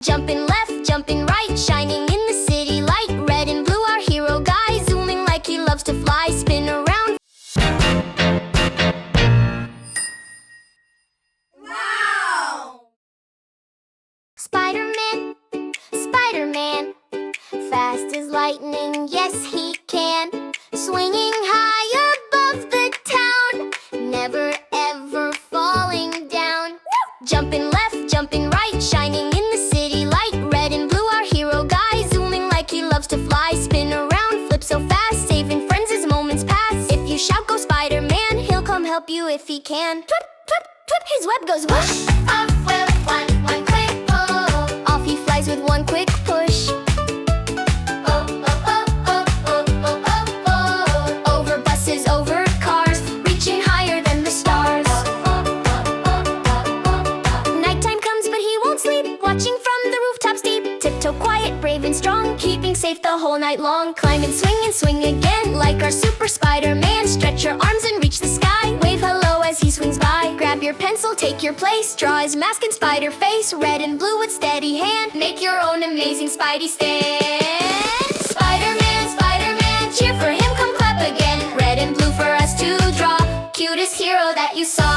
Jumping left, jumping right, shining in the city light. Red and blue, our hero guy, zooming like he loves to fly. Spin around. Wow! Spider-Man, Spider-Man, fast as lightning, yes he can. Swinging high above the town, never ever falling down. Jumping left, jumping right, shining in the city light. Red and blue, our hero guy, zooming like he loves to fly. Spin around, flip so fast, saving friends as moments pass. If you shout, go Spider-Man, he'll come help you if he can. Twip, twip, twip, his web goes whoosh. Up with one quick pull. Off he flies with one quick push. Oh, oh, oh, oh, oh, oh, oh, oh. Over buses, over cars, reaching higher than the stars. Nighttime comes but he won't sleep, watching from the rooftops deep. Tiptoe quiet, brave and strong, keeping safe the whole night long. Climb and swing again, like our super Spider-Man. Stretch your arms and reach the sky, wave hello as he swings by. Grab your pencil, take your place, draw his mask and spider face. Red and blue with steady hand, make your own amazing Spidey stand. Spider-Man, Spider-Man, cheer for him, come clap again. Red and blue for us to draw, cutest hero that you saw.